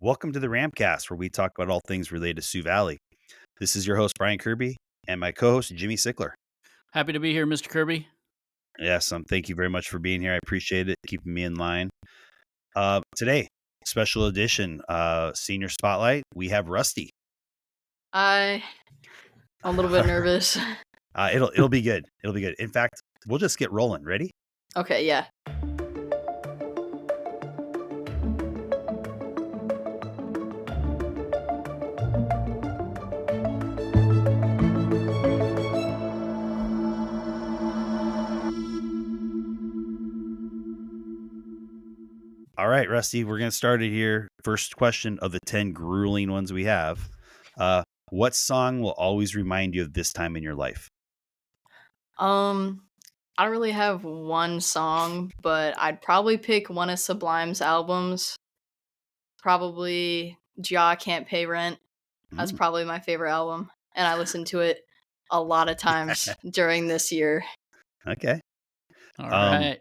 Welcome to the RAMcast, where we talk about all things related to Sioux Valley. This is your host, Brian Kirby, and my co-host, Jimmy Sickler. Happy to be here, Mr. Kirby. Yes, thank you very much for being here. I appreciate it, keeping me in line. Today, special edition, senior spotlight, we have Rusty. I'm a little bit nervous. It'll be good. It'll be good. In fact, we'll just get rolling. Ready? Okay, yeah. All right, Rusty, we're going to start it here. First question of the 10 grueling ones we have. What song will always remind you of this time in your life? I don't really have one song, but I'd probably pick one of Sublime's albums. Probably Ja Can't Pay Rent. That's probably my favorite album, and I listened to it a lot of times during this year. Okay. All right.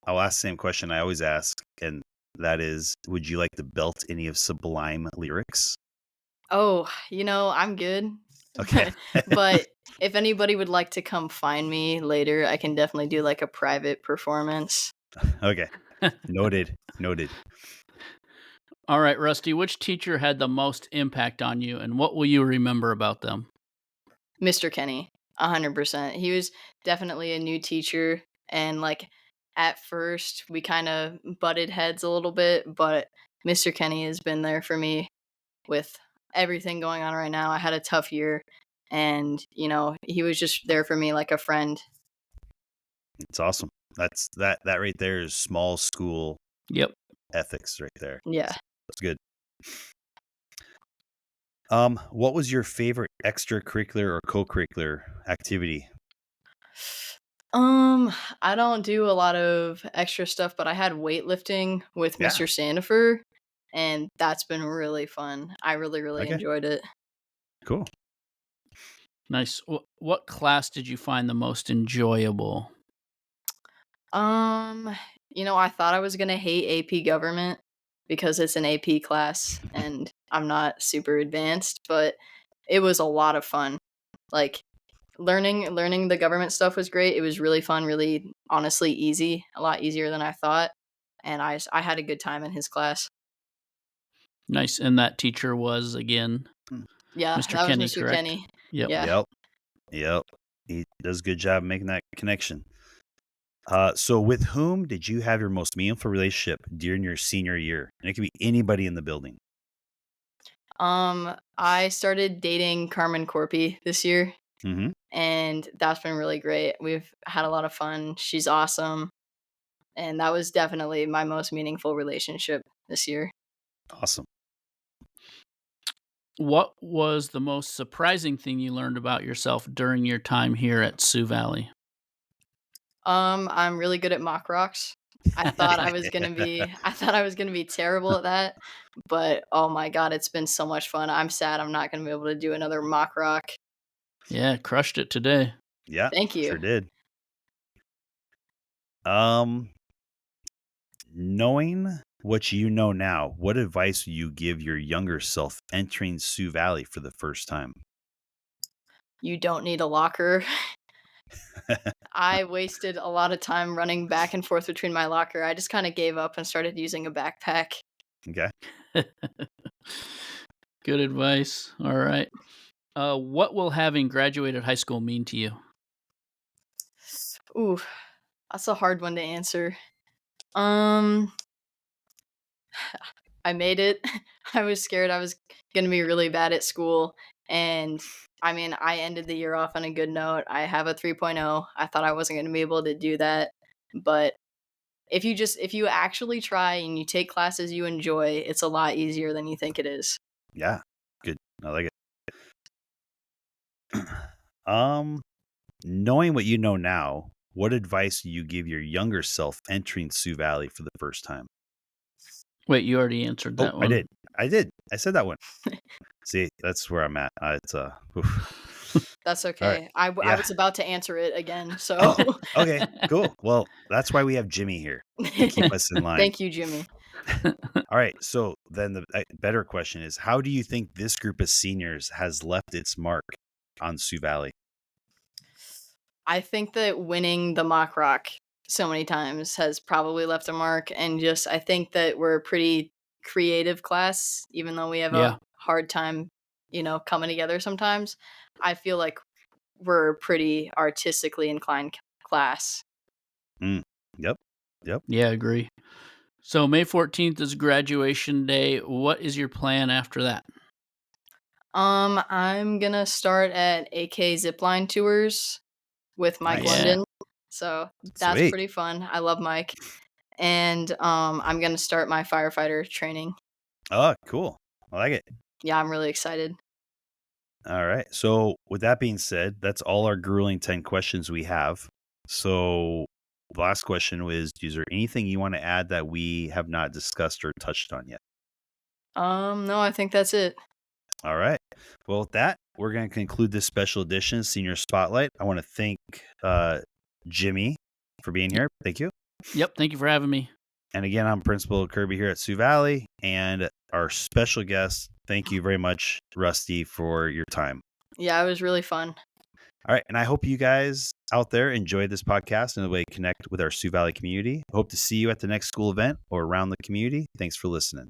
I'll ask the same question I always ask, and that is, would you like to belt any of Sublime lyrics? Oh, I'm good. Okay. But if anybody would like to come find me later, I can definitely do like a private performance. Okay. Noted. All right, Rusty, which teacher had the most impact on you, and what will you remember about them? Mr. Kenny, 100%. He was definitely a new teacher, and at first we kind of butted heads a little bit, but Mr. Kenny has been there for me with everything going on right now. I had a tough year, and he was just there for me like a friend. It's awesome. That right there is small school ethics right there. Yeah. That's good. What was your favorite extracurricular or co-curricular activity? I don't do a lot of extra stuff, but I had weightlifting with Mr. Sandifer, and that's been really fun. I really enjoyed it. Cool. Nice. What class did you find the most enjoyable? I thought I was going to hate AP government because it's an AP class and I'm not super advanced, but it was a lot of fun. Like learning the government stuff was great. It was really fun, really honestly easy, a lot easier than I thought, and I had a good time in his class. Nice. And that teacher was, again, Mr. Kenny, was Mr. correct? Kenny. Yep. Yeah. Yep. He does a good job making that connection. So with whom did you have your most meaningful relationship during your senior year? And it could be anybody in the building. I started dating Carmen Corpy this year, and that's been really great. We've had a lot of fun. She's awesome, and that was definitely my most meaningful relationship this year. Awesome. What was the most surprising thing you learned about yourself during your time here at Sioux Valley? I'm really good at mock rocks. I thought I was gonna be terrible at that, but oh my god, it's been so much fun. I'm sad I'm not gonna be able to do another mock rock. Yeah, crushed it today. Yeah, thank you. Sure did. Knowing what you know now, what advice would you give your younger self entering Sioux Valley for the first time? You don't need a locker. I wasted a lot of time running back and forth between my locker. I just kind of gave up and started using a backpack. Okay. Good advice. All right. What will having graduated high school mean to you? Ooh, that's a hard one to answer. I made it. I was scared I was going to be really bad at school, and I ended the year off on a good note. I have a 3.0. I thought I wasn't going to be able to do that, but if you actually try and you take classes you enjoy, it's a lot easier than you think it is. Yeah, good. I like it. Knowing what you know now, what advice do you give your younger self entering Sioux Valley for the first time? Wait, you already answered that one. I did. I said that one. See, that's where I'm at. That's okay. Right. I was about to answer it again. So okay, cool. Well, that's why we have Jimmy here to keep us in line. Thank you, Jimmy. All right. So then the better question is, how do you think this group of seniors has left its mark on Sioux Valley? I think that winning the mock rock so many times has probably left a mark, and just I think that we're a pretty creative class, even though we have Yeah. a hard time, coming together sometimes. I feel like we're a pretty artistically inclined class. Mm. Yep. Yep. Yeah, I agree. So May 14th is graduation day. What is your plan after that? I'm gonna start at AK zipline tours with Mike Nice. Yeah. London. So that's Sweet. pretty fun. I love Mike. And I'm gonna start my firefighter training. Oh, cool. I like it. Yeah, I'm really excited. All right. So, with that being said, that's all our grueling 10 questions we have. So, the last question was, is there anything you want to add that we have not discussed or touched on yet? No, I think that's it. All right. Well, with that, we're going to conclude this special edition Senior Spotlight. I want to thank Jimmy for being here. Thank you. Yep. Thank you for having me. And again, I'm Principal Kirby here at Sioux Valley, and our special guest. Thank you very much, Rusty, for your time. Yeah, it was really fun. All right. And I hope you guys out there enjoyed this podcast and the way connect with our Sioux Valley community. Hope to see you at the next school event or around the community. Thanks for listening.